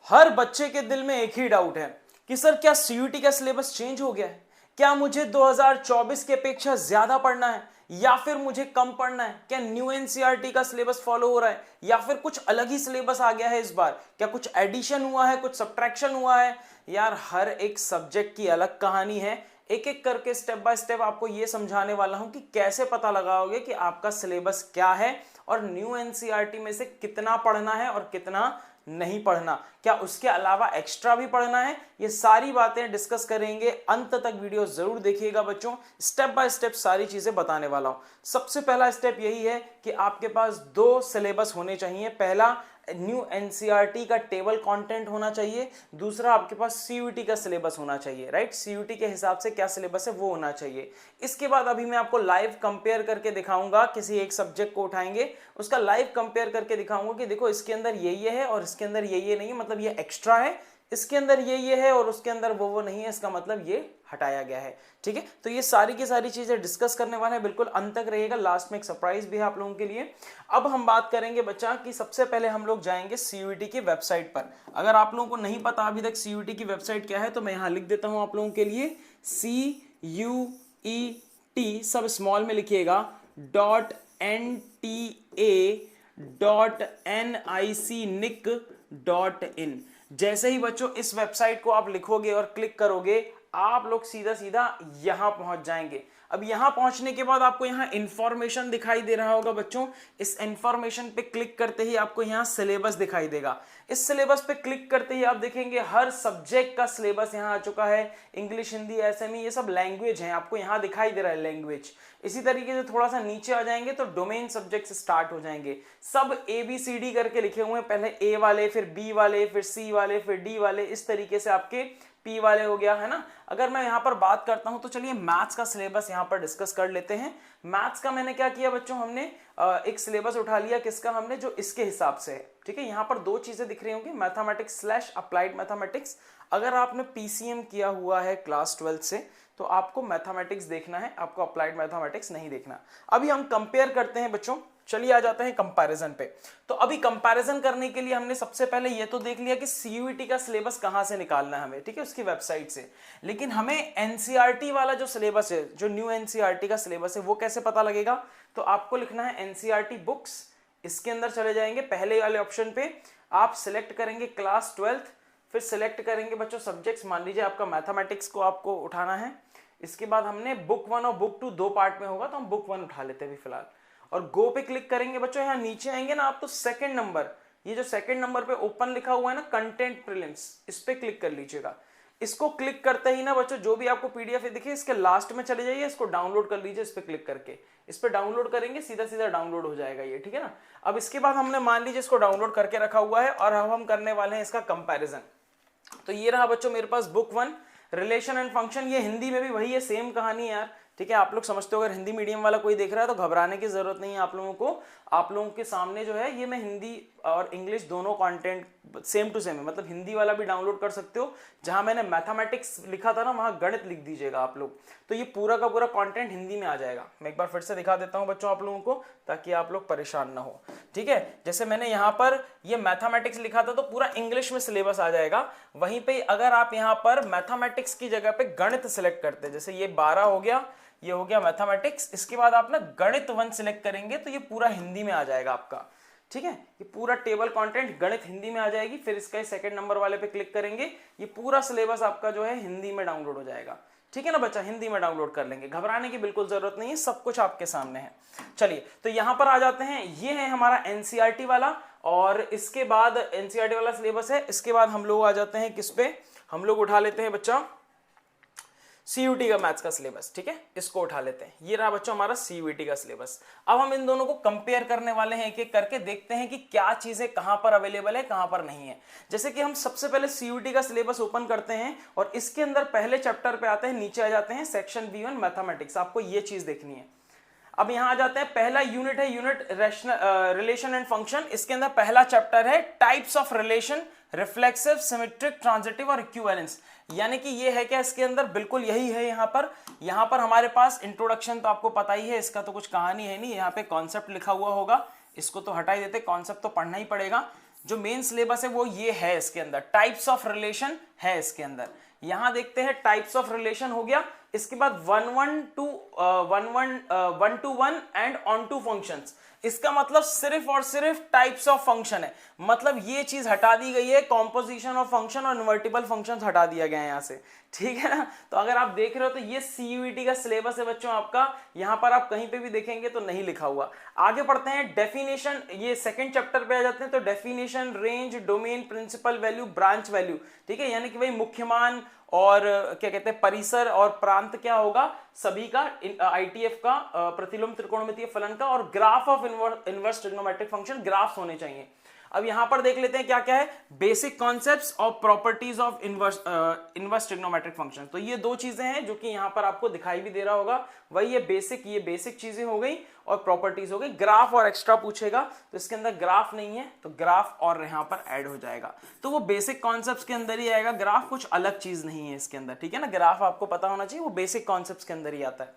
हर बच्चे के दिल में एक ही डाउट है कि सर क्या सीयूईटी का सिलेबस चेंज हो गया है, क्या मुझे 2024 की अपेक्षा ज्यादा पढ़ना है या फिर मुझे कम पढ़ना है, क्या न्यू एनसीईआरटी का सिलेबस फॉलो हो रहा है या फिर कुछ अलग ही सिलेबस आ गया है इस बार, क्या कुछ एडिशन हुआ है, कुछ सब्ट्रैक्शन हुआ है। यार हर एक सब्जेक्ट की अलग कहानी है, एक एक करके स्टेप बाय स्टेप आपको ये समझाने वाला हूं कि कैसे पता लगाओगे कि आपका सिलेबस क्या है और न्यू एनसीईआरटी में से कितना पढ़ना है और कितना नहीं पढ़ना, क्या उसके अलावा एक्स्ट्रा भी पढ़ना है। ये सारी बातें डिस्कस करेंगे, अंत तक वीडियो जरूर देखिएगा बच्चों, स्टेप बाय स्टेप सारी चीजें बताने वाला हूं। सबसे पहला स्टेप यही है कि आपके पास दो सिलेबस होने चाहिए। पहला न्यू एनसीईआरटी का टेबल कंटेंट होना चाहिए, दूसरा आपके पास सीयूईटी का सिलेबस होना चाहिए, राइट। सीयूईटी के हिसाब से क्या सिलेबस है वो होना चाहिए। इसके बाद अभी मैं आपको लाइव कंपेयर करके दिखाऊंगा, किसी एक सब्जेक्ट को उठाएंगे, उसका लाइव कंपेयर करके दिखाऊंगा कि देखो इसके अंदर ये है और इसके अंदर ये नहीं है, मतलब ये एक्स्ट्रा है, इसके अंदर ये है और उसके अंदर वो नहीं है, इसका मतलब ये हटाया गया है। ठीक है, तो ये सारी की सारी चीजें डिस्कस करने वाले हैं, बिल्कुल अंत तक रहिएगा, लास्ट में एक सरप्राइज भी है आप लोगों के लिए। अब हम बात करेंगे बच्चा कि सबसे पहले हम लोग जाएंगे सीयूईटी की वेबसाइट पर। अगर आप लोगों को नहीं पता अभी तक सीयूईटी की वेबसाइट क्या है तो मैं यहां लिख देता हूं आप लोगों के लिए, CUET सब स्मॉल में लिखिएगा .nta.nic.in। जैसे ही बच्चों इस वेबसाइट को आप लिखोगे और क्लिक करोगे आप लोग सीधा सीधा यहां पहुंच जाएंगे। अब यहां पहुंचने के बाद आपको यहां इंफॉर्मेशन दिखाई दे रहा होगा बच्चों, इस इंफॉर्मेशन पे क्लिक करते ही आपको यहां सिलेबस दिखाई देगा। इस सिलेबस पे क्लिक करते ही आप देखेंगे हर सब्जेक्ट का सिलेबस यहां आ चुका है, इंग्लिश, हिंदी, एसएमई, ये सब लैंग्वेज है, आपको यहां दिखाई दे रहा है लैंग्वेज। इसी तरीके से थोड़ा सा नीचे आ जाएंगे तो डोमेन सब्जेक्ट स्टार्ट हो जाएंगे, सब ABCD करके लिखे हुए हैं, पहले A वाले, फिर B वाले, फिर C वाले, फिर D वाले, इस तरीके से आपके P वाले हो गया है ना। अगर मैं यहां पर बात करता हूं तो चलिए मैथ्स का सिलेबस यहां पर डिस्कस कर लेते हैं। मैथ्स का मैंने क्या किया बच्चों, हमने एक सिलेबस उठा लिया, किसका, हमने जो इसके हिसाब से है। ठीक है, यहां पर दो चीजें दिख रही होंगी, मैथमेटिक्स स्लैश अप्लाइड मैथमेटिक्स। अगर आपने PCM किया हुआ है क्लास 12 से तो आपको मैथमेटिक्स देखना है, आपको अप्लाइड मैथमेटिक्स नहीं देखना। अभी हम कंपेयर करते हैं बच्चों, चलिए आ जाते हैं कंपैरिजन पे। तो अभी कंपैरिजन करने के लिए हमने सबसे पहले ये तो देख लिया कि सीयूईटी का सिलेबस कहां से निकालना है हमें, ठीक है, उसकी वेबसाइट से। लेकिन हमें एनसीईआरटी वाला जो सिलेबस है, जो न्यू एनसीईआरटी का सिलेबस है, वो कैसे पता लगेगा। तो आपको लिखना है एनसीईआरटी बुक्स, इसके अंदर चले जाएंगे, पहले वाले ऑप्शन पे आप सिलेक्ट करेंगे क्लास 12, फिर सिलेक्ट करेंगे बच्चों सब्जेक्ट्स, मान लीजिए आपका मैथमेटिक्स को आपको उठाना है। इसके बाद हमने बुक 1 और बुक 2 दो पार्ट में होगा तो हम बुक 1 उठा लेते हैं अभी फिलहाल, और गो पे क्लिक करेंगे बच्चों। यहाँ नीचे आएंगे ना आप तो सेकंड नंबर, ये जो सेकंड नंबर पे ओपन लिखा हुआ है ना कंटेंट प्रीलिम्स, इस पे क्लिक कर लीजिएगा। इसको क्लिक करते ही ना बच्चों जो भी आपको पीडीएफ दिखे इसके लास्ट में चले जाइए, इसको डाउनलोड कर लीजिए, इस पे क्लिक करके इस पे डाउनलोड करेंगे, सीधा सीधा डाउनलोड हो जाएगा ये, ठीक है ना। अब इसके बाद हमने मान लीजिए इसको डाउनलोड करके रखा हुआ है और अब हम करने वाले हैं इसका कंपैरिजन। तो ये रहा बच्चों मेरे पास बुक 1 रिलेशन एंड फंक्शन, ये हिंदी में भी वही है, सेम कहानी है यार, ठीक है। आप लोग समझते हो अगर हिंदी मीडियम वाला कोई देख रहा है तो घबराने की जरूरत नहीं है आप लोगों को। आप लोगों के सामने जो है ये मैं हिंदी और इंग्लिश दोनों कंटेंट सेम टू सेम है, मतलब हिंदी वाला भी डाउनलोड कर सकते हो, जहां मैंने मैथमेटिक्स लिखा था ना वहां गणित लिख दीजिएगा आप लोग, तो ये पूरा का पूरा कंटेंट हिंदी में आ जाएगा। मैं एक बार फिर से दिखा देता हूं बच्चों आप लोगों को, ताकि आप लोग परेशान ना हो, ठीक है। जैसे मैंने यहाँ पर ये मैथमेटिक्स लिखा था तो पूरा इंग्लिश में सिलेबस आ जाएगा। वहीं पे अगर आप यहाँ पर मैथमेटिक्स की जगह पे गणित सिलेक्ट करते, जैसे ये 12 हो गया, ये हो गया मैथमेटिक्स, इसके बाद आप ना गणित 1 सिलेक्ट करेंगे तो ये पूरा हिंदी में आ जाएगा आपका, ठीक है। ये पूरा टेबल कंटेंट गणित हिंदी में आ जाएगी। फिर इसका सेकंड नंबर वाले पे क्लिक करेंगे, ये पूरा सिलेबस आपका जो है हिंदी में डाउनलोड हो जाएगा, ठीक है ना बच्चा, हिंदी में डाउनलोड कर लेंगे, घबराने की बिल्कुल जरूरत नहीं है, सब कुछ आपके सामने है। चलिए तो यहां पर आ जाते हैं, ये है हमारा एनसीईआरटी वाला, और इसके बाद एनसीईआरटी वाला सिलेबस है। इसके बाद हम लोग आ जाते हैं किस पे, हम लोग उठा लेते हैं बच्चा सीयूईटी का मैथ्स का सिलेबस, ठीक है, इसको उठा लेते हैं। ये रहा बच्चों हमारा सीयूईटी का सिलेबस। अब हम इन दोनों को कंपेयर करने वाले हैं, एक एक करके देखते हैं कि क्या चीजें कहां पर अवेलेबल है कहां पर नहीं है। जैसे कि हम सबसे पहले सीयूईटी का सिलेबस ओपन करते हैं और इसके अंदर पहले चैप्टर पे आते हैं, नीचे आ जाते हैं सेक्शन B1 मैथमेटिक्स, आपको ये चीज देखनी है। अब यहां आ जाते हैं, पहला यूनिट है यूनिट रिलेशन एंड फंक्शन, इसके अंदर पहला चैप्टर है types of relation, reflexive, symmetric, transitive और इक्विवेलेंस। यानी कि ये है क्या इसके अंदर, बिल्कुल यही है। यहां पर हमारे पास इंट्रोडक्शन तो आपको पता ही है, इसका तो कुछ कहानी है नहीं, यहाँ पे कॉन्सेप्ट लिखा हुआ होगा, इसको तो हटा ही देते, कॉन्सेप्ट तो पढ़ना ही पड़ेगा। जो मेन सिलेबस है वो ये है, इसके अंदर टाइप्स ऑफ रिलेशन है इसके अंदर। यहां देखते हैं टाइप्स ऑफ रिलेशन हो गया, इसके बाद 1-1 एंड ऑन टू फंक्शंस। इसका मतलब सिर्फ और सिर्फ टाइप्स ऑफ फंक्शन है, मतलब ये चीज हटा दी गई है, कॉम्पोजिशन ऑफ फंक्शन और इन्वर्टिबल फंक्शंस हटा दिया गया है यहां से, ठीक है ना। तो अगर आप देख रहे हो तो ये सीयूईटी का सिलेबस है बच्चों आपका, यहां पर आप कहीं पे भी देखेंगे तो नहीं लिखा हुआ। आगे पढ़ते हैं डेफिनेशन, ये सेकंड चैप्टर पे आ जाते हैं। तो definition, range, domain, principal value, branch value, ठीक है, यानी कि भाई मुख्य मान और क्या कहते हैं परिसर और प्रांत क्या होगा सभी का, आईटीएफ का, प्रतिलोम त्रिकोणमितीय फलन का, और graph of inverse trigonometric function, graphs होने चाहिए। अब यहां पर देख लेते हैं क्या क्या है, बेसिक कॉन्सेप्ट्स और properties of inverse trigonometric function. तो ये दो चीजें हैं जो कि यहां पर आपको दिखाई भी दे रहा होगा, वही ये बेसिक चीजें हो गई और प्रॉपर्टीज हो गई। ग्राफ और एक्स्ट्रा पूछेगा तो इसके अंदर ग्राफ नहीं है तो ग्राफ और यहां पर ऐड हो जाएगा, तो वो बेसिक कॉन्सेप्ट्स के अंदर ही आएगा। ग्राफ कुछ अलग चीज नहीं है इसके अंदर, ठीक है ना, ग्राफ आपको पता होना चाहिए, वो बेसिक कॉन्सेप्ट्स के अंदर ही आता है।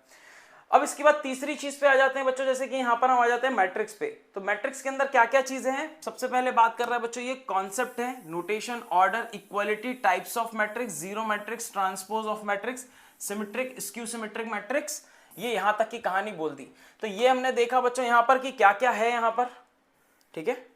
अब इसके बाद तीसरी चीज पे आ जाते हैं बच्चों, जैसे कि यहां पर हम आ जाते हैं मैट्रिक्स पे। तो मैट्रिक्स के अंदर क्या क्या चीजें हैं, सबसे पहले बात कर रहा है बच्चों, ये कॉन्सेप्ट है, notation, order, equality, types of matrix, zero matrix, transpose of matrix, symmetric, skew symmetric matrix, ये यहां तक की कहानी बोल दी। तो ये हमने देखा बच्चों यहां पर कि क्या क्या है यहां पर, ठीक है।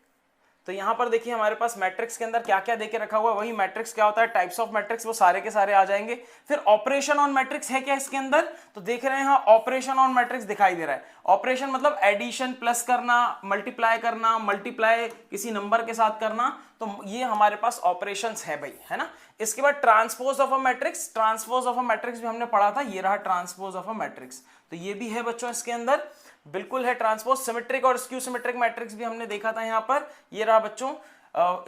तो यहां पर देखिए हमारे पास मैट्रिक्स के अंदर क्या क्या देके रखा हुआ है, वही मैट्रिक्स क्या होता है, टाइप्स ऑफ मैट्रिक्स, वो सारे के सारे आ जाएंगे। फिर ऑपरेशन ऑन मैट्रिक्स है क्या इसके अंदर, तो देख रहे हैं यहां ऑपरेशन ऑन मैट्रिक्स दिखाई दे रहा है। ऑपरेशन मतलब एडिशन, प्लस करना, मल्टीप्लाई करना, मल्टीप्लाई किसी नंबर के साथ करना, तो ये हमारे पास ऑपरेशंस है भाई, है ना। इसके बाद transpose of a matrix, transpose of a matrix भी हमने पढ़ा था, ये रहा ट्रांसपोज ऑफ अ मैट्रिक्स, तो ये भी है बच्चों इसके अंदर, बिल्कुल है ट्रांसपोज। सिमेट्रिक और स्क्यू सिमेट्रिक मैट्रिक्स भी हमने देखा था यहां पर, ये रहा बच्चों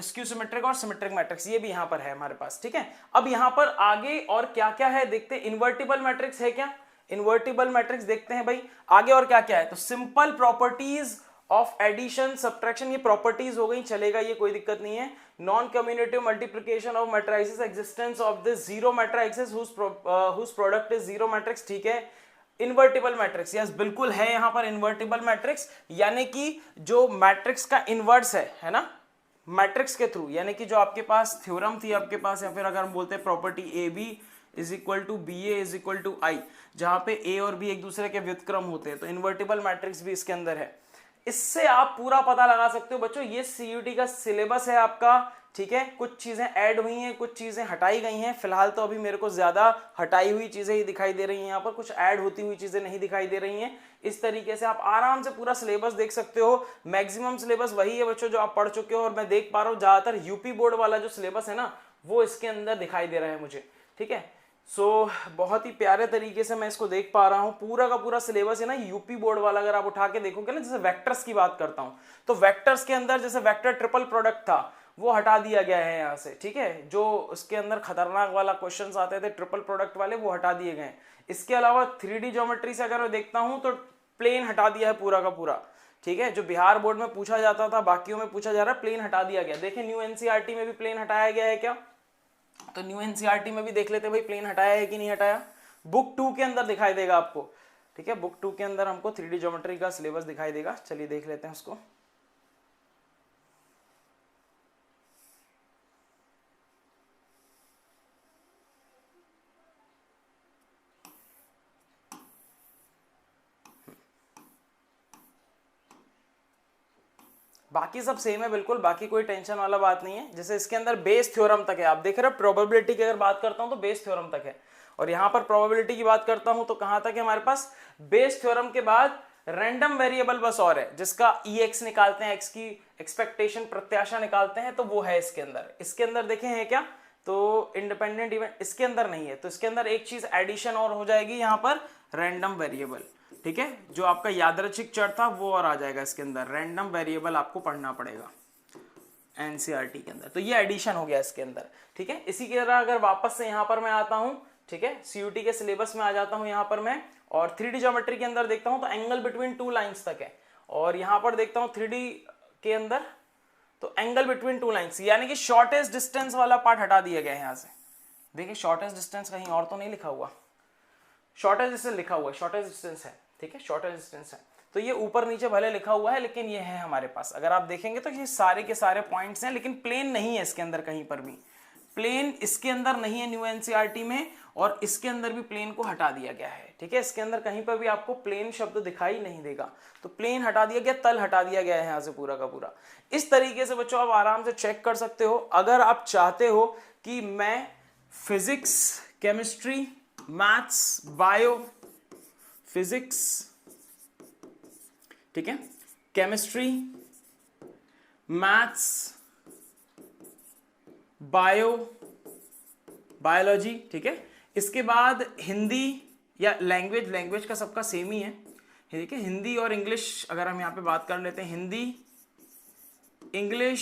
स्क्यू सिमेट्रिक और सिमेट्रिक मैट्रिक्स, ये भी यहां पर है हमारे पास, ठीक है। अब यहां पर आगे और क्या क्या है देखते हैं, इन्वर्टिबल मैट्रिक्स है क्या, इन्वर्टिबल मैट्रिक्स देखते हैं भाई आगे और क्या क्या है। तो simple properties of addition subtraction, ये प्रॉपर्टीज हो गई, चलेगा, ये कोई दिक्कत नहीं है। Non commutative multiplication of matrices, existence of this zero matrices whose product is zero matrix, ठीक है। इन्वर्टिबल मैट्रिक्स, यस बिल्कुल है यहां पर इन्वर्टिबल मैट्रिक्स, यानी कि जो मैट्रिक्स का इनवर्स है ना, मैट्रिक्स के थ्रू, यानी कि जो आपके पास थ्योरम थी आपके पास, या फिर अगर हम बोलते हैं property A B is equal to B A is equal to I, जहां पे ए और बी एक दूसरे के व्युत्क्रम होते हैं, तो इन्वर्टिबल मैट्रिक्स भी इसके अंदर है। इससे आप पूरा पता लगा सकते हो बच्चों, ये सीयूटी का सिलेबस है आपका, ठीक है। कुछ चीजें ऐड हुई हैं, कुछ चीजें हटाई गई हैं, फिलहाल तो अभी मेरे को ज्यादा हटाई हुई चीजें ही दिखाई दे रही हैं यहाँ पर, कुछ ऐड होती हुई चीजें नहीं दिखाई दे रही हैं। इस तरीके से आप आराम से पूरा सिलेबस देख सकते हो। मैक्सिमम सिलेबस वही है बच्चों जो आप पढ़ चुके हो, और मैं देख पा रहा हूँ ज्यादातर यूपी बोर्ड वाला जो सिलेबस है ना, वो इसके अंदर दिखाई दे रहा है मुझे, ठीक है। सो बहुत ही प्यारे तरीके से मैं इसको देख पा रहा हूं, पूरा का पूरा सिलेबस है ना यूपी बोर्ड वाला। अगर आप उठा के देखोगे ना, जैसे वेक्टर्स की बात करता हूं, तो वेक्टर्स के अंदर जैसे वेक्टर ट्रिपल प्रोडक्ट था, वो हटा दिया गया है यहाँ से, ठीक है। जो उसके अंदर खतरनाक वाला क्वेश्चंस आते थे ट्रिपल प्रोडक्ट वाले, वो हटा दिए गए। इसके अलावा 3D ज्योमेट्री से अगर मैं देखता हूं तो प्लेन हटा दिया है पूरा का पूरा, ठीक है। जो बिहार बोर्ड में पूछा जाता था, बाकियों में पूछा जा रहा है, प्लेन हटा दिया गया। देखें न्यू एनसीईआरटी में भी प्लेन हटाया गया है क्या, तो न्यू एनसीईआरटी में भी देख लेते भाई प्लेन हटाया है कि नहीं हटाया। बुक 2 के अंदर दिखाई देगा आपको, ठीक है। बुक 2 के अंदर हमको 3D ज्योमेट्री का सिलेबस दिखाई देगा, चलिए देख लेते हैं उसको। बाकी सब सेम है बिल्कुल, बाकी कोई टेंशन वाला बात नहीं है। जैसे इसके अंदर बेस थ्योरम तक है, आप देख रहे हो प्रोबेबिलिटी की अगर बात करता हूं तो बेस थ्योरम तक है, और यहां पर प्रोबेबिलिटी की बात करता हूं तो कहां तक है हमारे पास, बेस थ्योरम के बाद रैंडम वेरिएबल बस और है, जिसका EX निकालते हैं, एक्स की एक्सपेक्टेशन प्रत्याशा निकालते हैं, तो वो है इसके अंदर। इसके अंदर देखें है क्या, तो इंडिपेंडेंट इवेंट इसके अंदर नहीं है, तो इसके अंदर एक चीज एडिशन और हो जाएगी यहां पर, रैंडम वेरिएबल, ठीक है। जो आपका यादृच्छिक चर था वो और आ जाएगा इसके अंदर, रैंडम वेरिएबल आपको पढ़ना पड़ेगा एनसीईआरटी के अंदर, तो ये एडिशन हो गया इसके अंदर, ठीक है। इसी की तरह अगर वापस से यहां पर मैं आता हूं, ठीक है, सीयूटी के सिलेबस में आ जाता हूं यहां पर मैं, और 3D ज्योमेट्री के अंदर देखता हूं तो एंगल बिटवीन 2 लाइंस तक है, और यहां पर देखता हूं 3D के अंदर तो एंगल बिटवीन 2 लाइंस, यानी कि शॉर्टेस्ट डिस्टेंस वाला पार्ट हटा दिया गया है यहां से। देखिए शॉर्टेस्ट डिस्टेंस कहीं और तो नहीं लिखा हुआ, शॉर्टेस्ट डिस्टेंस लिखा हुआ है, शॉर्टेस्ट डिस्टेंस है, ठीक है, शॉर्टेस्ट डिस्टेंस है। तो ये ऊपर नीचे भले लिखा हुआ है लेकिन ये है हमारे पास। अगर आप देखेंगे तो ये सारे के सारे पॉइंट्स हैं, लेकिन प्लेन नहीं है इसके अंदर कहीं पर भी। प्लेन इसके अंदर नहीं है न्यू एनसीईआरटी में, और इसके अंदर भी प्लेन को हटा दिया गया है। ठीक है, इसके अंदर कहीं पर भी आपको प्लेन शब्द दिखाई नहीं देगा, तो प्लेन हटा दिया गया, तल हटा दिया गया है यहाँ से पूरा का पूरा। इस तरीके से बच्चों आप आराम से चेक कर सकते हो। अगर आप चाहते हो कि मैं physics, chemistry, maths, bio, physics, ठीक है, केमिस्ट्री, मैथ्स, बायोलॉजी, ठीक है, इसके बाद हिंदी या लैंग्वेज का सबका सेम ही है। ठीक है, हिंदी और इंग्लिश अगर हम यहां पे बात कर लेते हैं, हिंदी, इंग्लिश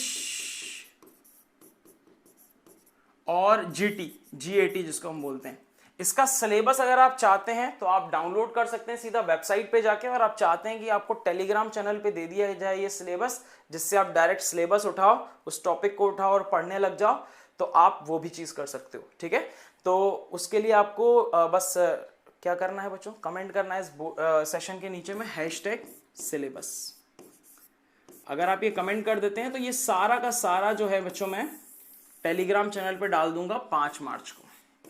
और जीएटी जिसको हम बोलते हैं, इसका सिलेबस अगर आप चाहते हैं तो आप डाउनलोड कर सकते हैं सीधा वेबसाइट पे जाके। और आप चाहते हैं कि आपको टेलीग्राम चैनल पे दे दिया जाए ये सिलेबस, जिससे आप डायरेक्ट सिलेबस उठाओ, उस टॉपिक को उठाओ और पढ़ने लग जाओ, तो आप वो भी चीज कर सकते हो। ठीक है, तो उसके लिए आपको बस क्या करना है बच्चों, कमेंट करना है इस सेशन के नीचे में #syllabus। अगर आप ये कमेंट कर देते हैं तो ये सारा का सारा जो है बच्चों मैं टेलीग्राम चैनल पे डाल दूंगा 5 मार्च को।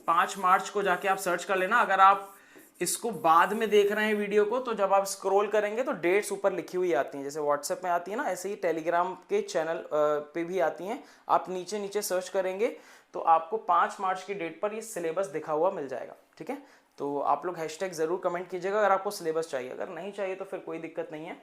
5 मार्च को जाके आप सर्च कर लेना। अगर आप इसको बाद में देख रहे हैं वीडियो को, तो जब आप स्क्रॉल करेंगे तो डेट्स ऊपर लिखी हुई आती हैं, जैसे व्हाट्सएप में आती है ना, ऐसे ही टेलीग्राम के चैनल पे भी आती हैं। आप नीचे नीचे सर्च करेंगे तो आपको 5 मार्च की डेट पर ये सिलेबस दिखा हुआ मिल जाएगा। ठीक है, तो आप लोग # जरूर कमेंट कीजिएगा अगर आपको सिलेबस चाहिए। अगर नहीं चाहिए तो फिर कोई दिक्कत नहीं है।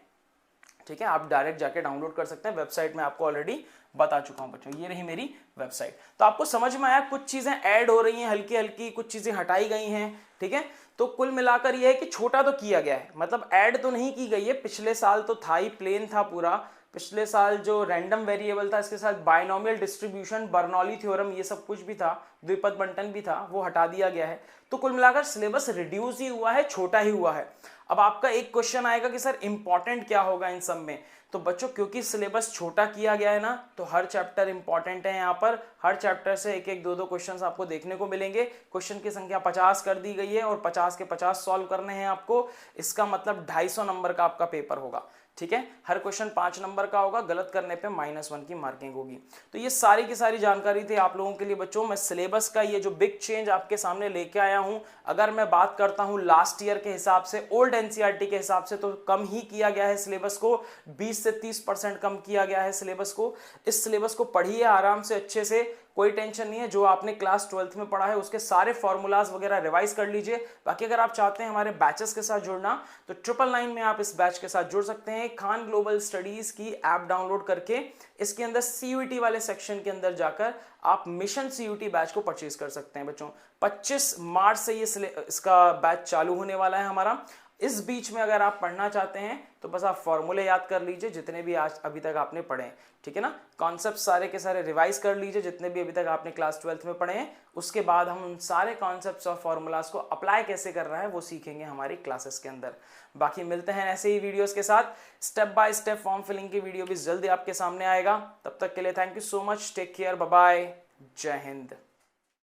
ठीक है, आप डायरेक्ट जाके डाउनलोड कर सकते हैं। वेबसाइट में आपको ऑलरेडी बता चुका हूं बच्चों, ये रही मेरी वेबसाइट। तो आपको समझ में आया, कुछ चीजें ऐड हो रही हैं हल्की हल्की, कुछ चीजें हटाई गई हैं। ठीक है, तो कुल मिलाकर यह है कि छोटा तो किया गया है, मतलब ऐड तो नहीं की गई है। पिछले साल तो था ही, प्लेन था पूरा। पिछले साल जो रैंडम वेरिएबल था, इसके साथ बाइनोमियल डिस्ट्रीब्यूशन, बर्नौली थ्योरम, ये सब कुछ भी था, द्विपद बंटन भी था, वो हटा दिया गया है। तो कुल मिलाकर सिलेबस रिड्यूस ही हुआ है, छोटा ही हुआ है। अब आपका एक क्वेश्चन आएगा कि सर इंपॉर्टेंट क्या होगा इन सब में। तो बच्चों क्योंकि सिलेबस छोटा किया गया है ना, तो हर चैप्टर इंपॉर्टेंट है। यहाँ पर हर चैप्टर से एक एक 2 क्वेश्चंस आपको देखने को मिलेंगे। क्वेश्चन की संख्या 50 कर दी गई है और 50 के 50 सॉल्व करने हैं आपको। इसका मतलब 250 नंबर का आपका पेपर होगा। ठीक है, हर क्वेश्चन 5 नंबर का होगा, गलत करने पे -1 की मार्किंग होगी। तो ये सारी की सारी जानकारी थी आप लोगों के लिए बच्चों। मैं सिलेबस का ये जो बिग चेंज आपके सामने लेके आया हूं। अगर मैं बात करता हूं लास्ट ईयर के हिसाब से, ओल्ड एनसीईआरटी के हिसाब से, तो कम ही किया गया है सिलेबस को। 20 से 30% कम किया गया है सिलेबस को। इस सिलेबस को पढ़िए आराम से, अच्छे से, कोई टेंशन नहीं है। जो आपने क्लास 12th में पढ़ा है उसके सारे फॉर्मूलाज वगैरह रिवाइज कर लीजिए। बाकी अगर आप चाहते हैं हमारे बैचेस के साथ जुड़ना, तो 999 में आप इस बैच के साथ जुड़ सकते हैं। खान ग्लोबल स्टडीज की ऐप डाउनलोड करके इसके अंदर CUET वाले सेक्शन के अंदर जाकर आप मिशन CUET बैच को परचेज कर सकते हैं बच्चों। 25 मार्च से ये इसका बैच चालू होने वाला है हमारा। इस बीच में अगर आप पढ़ना चाहते हैं तो बस आप फॉर्मूले याद कर लीजिए जितने भी आज अभी तक आपने पढ़े हैं। ठीक है ना, कॉन्सेप्ट सारे के सारे रिवाइज कर लीजिए जितने भी अभी तक आपने क्लास 12th में पढ़े हैं। उसके बाद हम उन सारे कॉन्सेप्ट्स और फॉर्मूलाज को अप्लाई कैसे कर रहा है वो सीखेंगे हमारी क्लासेस के अंदर। बाकी मिलते हैं ऐसे ही वीडियोस के साथ। Step by step form filling की वीडियो भी जल्दी आपके सामने आएगा। तब तक के लिए thank you so much, take care, bye bye, Jai Hind.